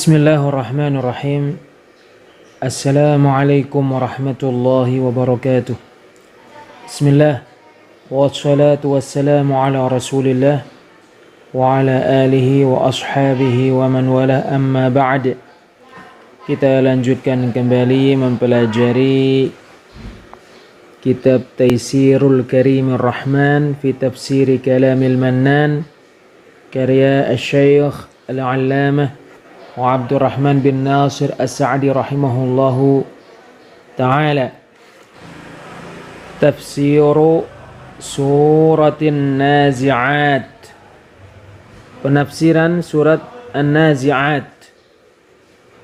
Bismillahirrahmanirrahim. Assalamualaikum warahmatullahi wabarakatuh. Bismillah. Wassalatu wassalamu ala rasulillah wa ala alihi wa ashabihi wa man wala amma ba'd. Kita lanjutkan kembali mempelajari kitab Taysirul Karimir Rahman fi tafsiri kalamil Mannan karya Asy-Syaikh Al-Allamah wa Abdurrahman bin Nasir As-Sa'di rahimahullahu ta'ala. Tafsiru suratin Nazi'at, penafsiran surat An-Nazi'at.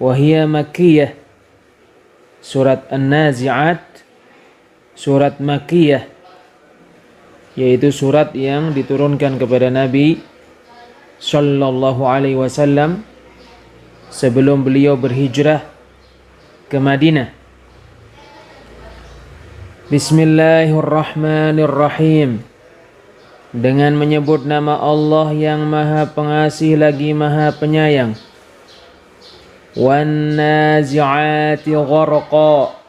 Wahia Makkiyah. Surat An-Nazi'at surat Makkiyah, yaitu surat yang diturunkan kepada Nabi sallallahu alaihi wasallam sebelum beliau berhijrah ke Madinah. Bismillahirrahmanirrahim. Dengan menyebut nama Allah yang Maha Pengasih lagi Maha Penyayang. Wan nazi'ati gharqa.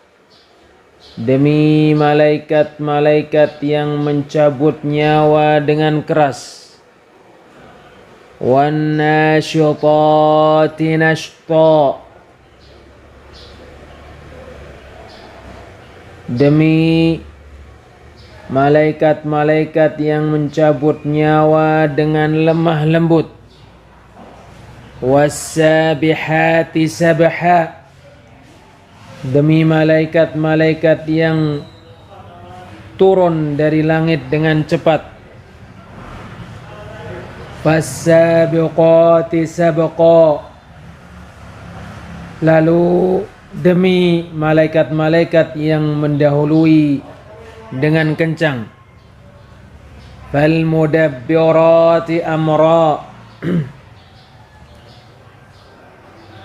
Demi malaikat-malaikat yang mencabut nyawa dengan keras. Wan nasyitati nashta. Demi malaikat-malaikat yang mencabut nyawa dengan lemah lembut. Wassabihati sabha. Demi malaikat-malaikat yang turun dari langit dengan cepat. Fassabiqati sabqa. Lalu demi malaikat-malaikat yang mendahului dengan kencang. Falmudabbirati amra.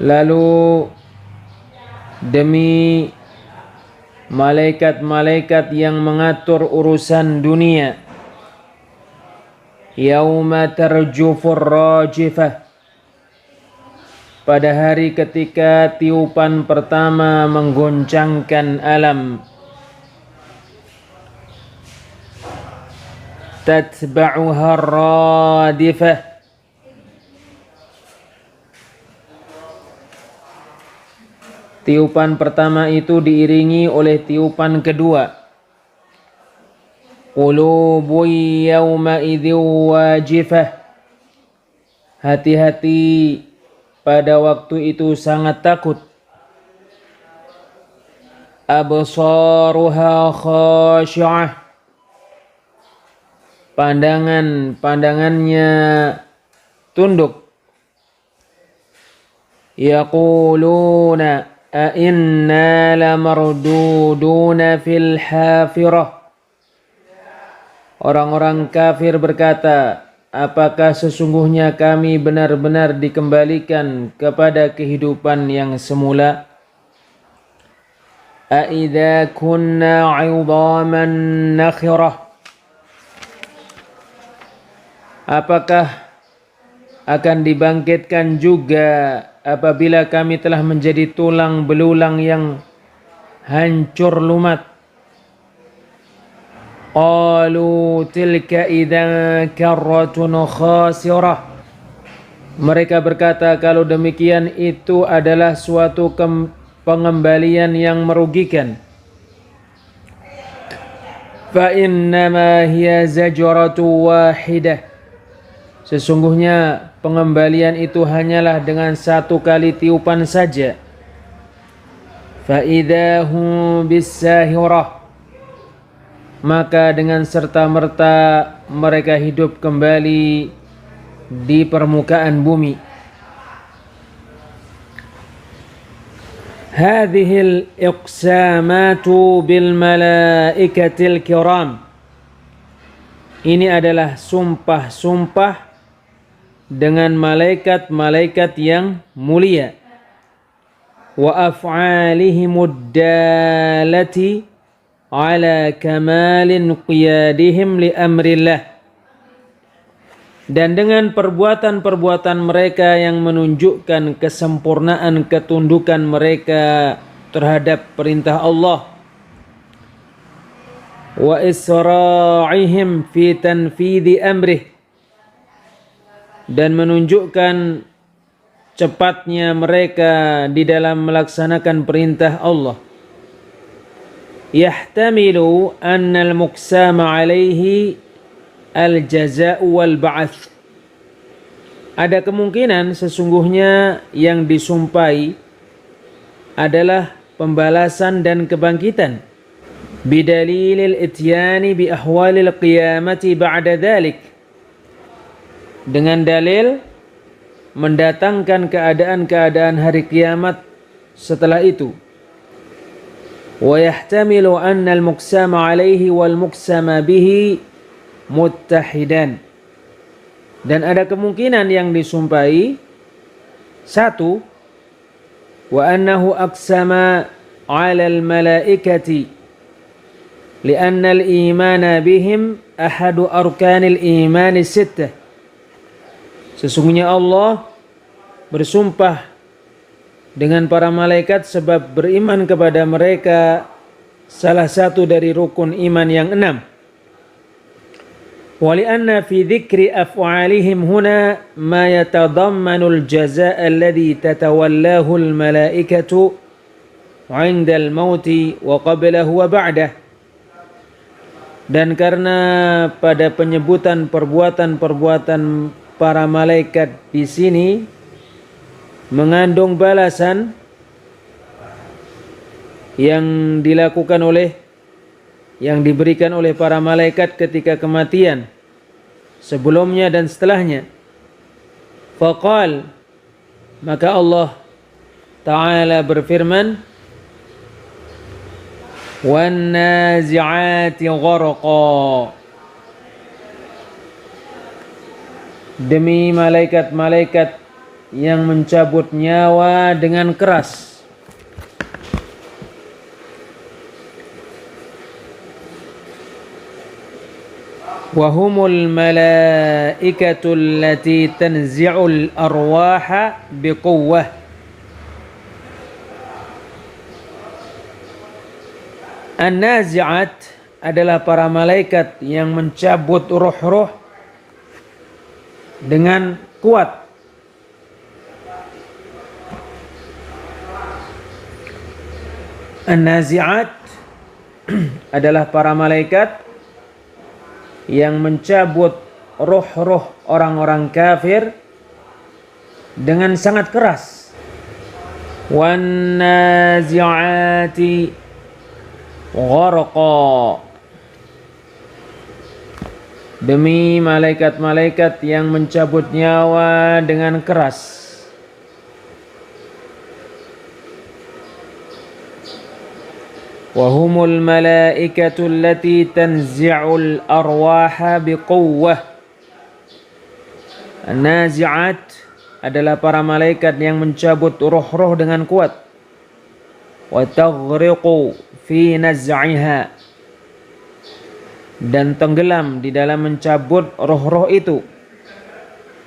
Lalu demi malaikat-malaikat yang mengatur urusan dunia. Yauma tarjufur rajifah. Pada hari ketika tiupan pertama menggoncangkan alam. Tatba'uha radifah. Tiupan pertama itu diiringi oleh tiupan kedua. Qulubun yawma idhin wajifah. Hati-hati pada waktu itu sangat takut. Absaruha khashi'ah. Pandangannya tunduk. Yaquluna A'inna lamarduduna fil hafirah. Orang-orang kafir berkata, apakah sesungguhnya kami benar-benar dikembalikan kepada kehidupan yang semula? A'idha kunna 'idhaman nakhirah. Apakah akan dibangkitkan juga apabila kami telah menjadi tulang belulang yang hancur lumat? Qalu tilka idzan karratun khasirah. Mereka berkata, kalau demikian itu adalah suatu pengembalian yang merugikan. Fa innama hiya zajratu wahidah. Sesungguhnya pengembalian itu hanyalah dengan satu kali tiupan saja. Fa idzahum bis-sahirah. Maka dengan serta-merta mereka hidup kembali di permukaan bumi. Hadhil iqsamatu bil malaikatil kiram. Ini adalah sumpah-sumpah dengan malaikat-malaikat yang mulia. Wa af'alihimud dalati ala kamalin qiyadihim li amrillah. dan dengan perbuatan-perbuatan mereka yang menunjukkan kesempurnaan ketundukan mereka terhadap perintah Allah, wa isra'ihim fi tanfidhi amrih, dan menunjukkan cepatnya mereka di dalam melaksanakan perintah Allah. Yahtamilu anna al-muqsama alaihi al-jaza'u wal ba'ats. Ada kemungkinan sesungguhnya yang disumpahi adalah pembalasan dan kebangkitan. Bidalilil ityani bi ahwalil qiyamati ba'da dhalik. Dengan dalil mendatangkan keadaan-keadaan hari kiamat setelah itu. Wa yahtamilu anna al-muqsama alaihi wal muqsama bihi muttahidan. Dan ada kemungkinan yang disumpahi satu, wa annahu aqsama 'ala al-malaikati li'anna al-imana bihim ahadu arkanil imani sittah. Sesungguhnya Allah bersumpah dengan para malaikat sebab beriman kepada mereka salah satu dari rukun iman yang 6. Walianna fi dzikri af'alihim huna ma yatadammanu al-jazaa alladhi tatawallahu al-malaikatu 'inda al-maut wa qablahu wa ba'dah. Dan karena pada penyebutan perbuatan-perbuatan para malaikat di sini mengandung balasan yang dilakukan yang diberikan oleh para malaikat ketika kematian, sebelumnya dan setelahnya. Faqal, maka Allah Ta'ala berfirman, wan nazi'ati gharqa. Demi malaikat-malaikat yang mencabut nyawa dengan keras. Wahumul malaikatul lati tanzi'ul arwaha biquwwah. An-nazi'at adalah para malaikat yang mencabut ruh-ruh dengan kuat. An-nazi'at adalah para malaikat yang mencabut ruh-ruh orang-orang kafir dengan sangat keras. Wan-nazi'ati gharqa. Demi malaikat-malaikat yang mencabut nyawa dengan keras. Wahumul malaikatul lati tanzi'ul arwaha biquwwah. An-nazi'at adalah para malaikat yang mencabut ruh-ruh dengan kuat. Wa taghriqu fi naz'iha, dan tenggelam di dalam mencabut roh-roh itu.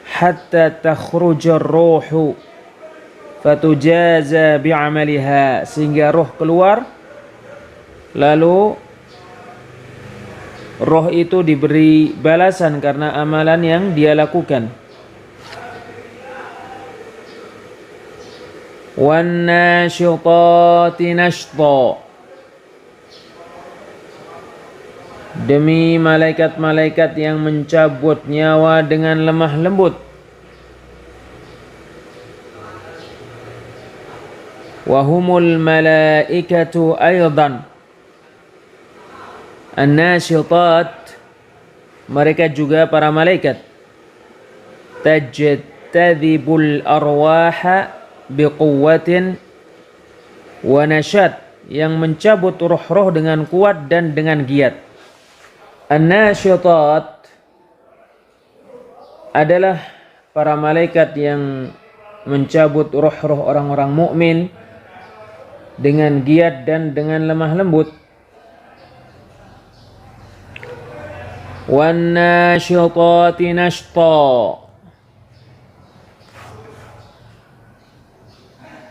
Hatta takhrujar ruhu fatujaza bi'amaliha, sehingga roh keluar, lalu roh itu diberi balasan karena amalan yang dia lakukan. Wan nasyitati nashta. Demi malaikat-malaikat yang mencabut nyawa dengan lemah lembut. Wahumul malaikatu aydan. An-nasyitat, mereka juga para malaikat. Tajtadhibul arwaha biquwwatin wa nasyat, yang mencabut roh-roh dengan kuat dan dengan giat. An-nasyitat adalah para malaikat yang mencabut roh-roh orang-orang mukmin dengan giat dan dengan lemah lembut. wan nasyitati nashta,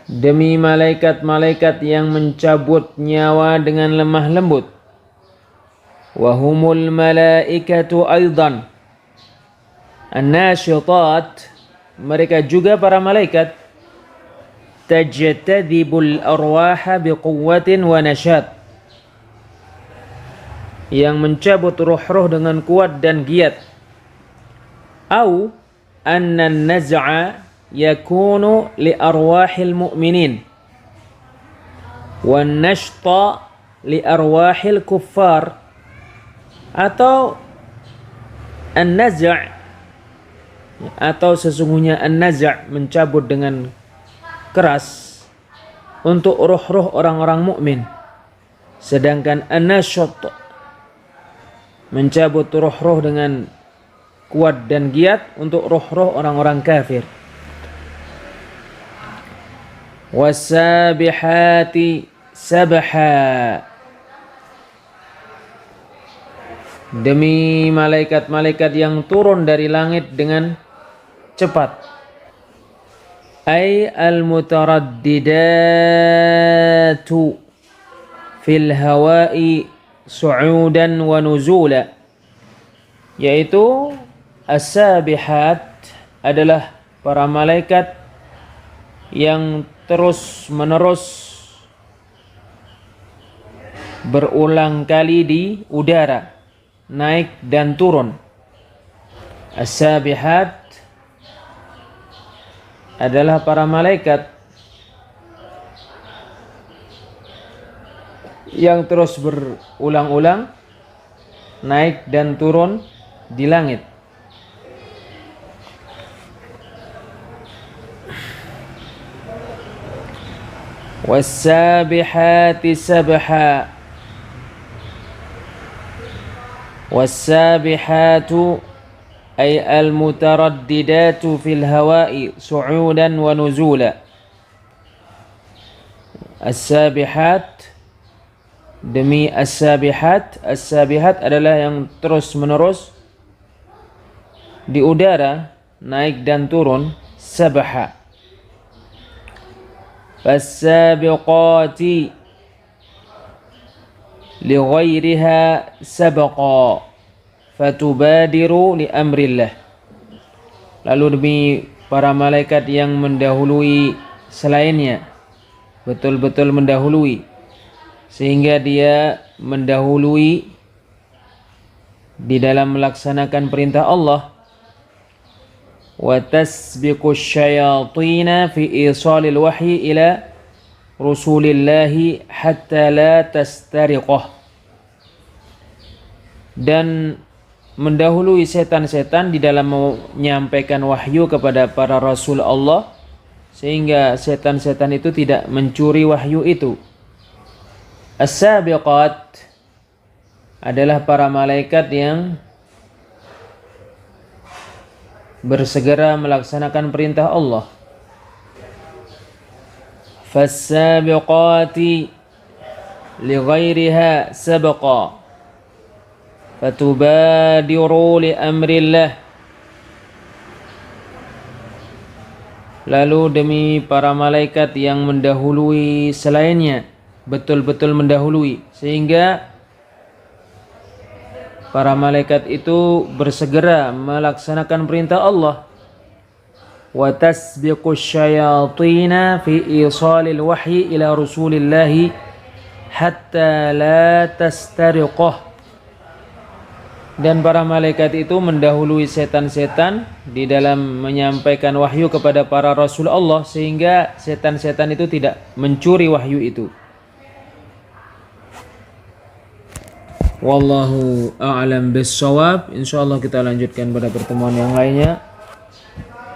demi malaikat-malaikat yang mencabut nyawa dengan lemah lembut. Wahumul malaikatu aidan, an-nasyitat, mereka juga para malaikat, tajtadhibul arwaha biquwwatin wa nasyat, yang mencabut ruh-ruh dengan kuat dan giat. Au anna an-naz'a yakunu li arwahil mu'minin wan nashta li arwahil kuffar, atau an-naz', atau sesungguhnya an-naz' mencabut dengan keras untuk ruh-ruh orang-orang mukmin, sedangkan an-nashat mencabut ruh-ruh dengan kuat dan giat untuk ruh-ruh orang-orang kafir. Was-sabihati sabha, demi malaikat-malaikat yang turun dari langit dengan cepat. Ay al-mutaraddidatu fil hawa'i su'udan wa nuzula, yaitu as-sabihat adalah para malaikat yang terus menerus berulang kali di udara, naik dan turun. As-sabihat adalah para malaikat yang terus berulang-ulang naik dan turun di langit. Was-sabihati sabha, was-sabihatu ay al-mutaraddidatu fil hawa'i su'udan wa nuzula. As-sabihat, demi as-sabihat, as-sabihat adalah yang terus menerus di udara, naik dan turun, sabha. Fas-sabiqati li ghairiha sabqa fatubadiru li amrillah. Lalu demi para malaikat yang mendahului selainnya, betul-betul mendahului, sehingga dia mendahului di dalam melaksanakan perintah Allah. Wa tasbiqu syayatina fi isalil wahyi ila rusulillahi hatta la tastariqah, dan mendahului setan-setan di dalam menyampaikan wahyu kepada para rasul Allah, sehingga setan-setan itu tidak mencuri wahyu itu. As-sabiqat adalah para malaikat yang bersegera melaksanakan perintah Allah. Fas-sabiqati li ghairiha sabqa fatubadiru li amrillah. Lalu demi para malaikat yang mendahului selainnya, betul-betul mendahului, sehingga para malaikat itu bersegera melaksanakan perintah Allah. Wa tasbiqu syayatina fi isalil wahyi ila rusulillahi hatta la tastariqah, dan para malaikat itu mendahului setan-setan di dalam menyampaikan wahyu kepada para rasul Allah, sehingga setan-setan itu tidak mencuri wahyu itu. Wallahu a'lam bis-shawab. Insyaallah kita lanjutkan pada pertemuan yang lainnya.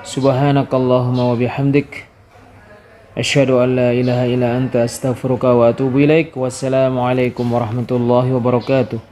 Subhanakallahumma wa bihamdik, asyhadu an la ilaha illa anta astaghfiruka wa atubu ilaik. Wassalamualaikum warahmatullahi wabarakatuh.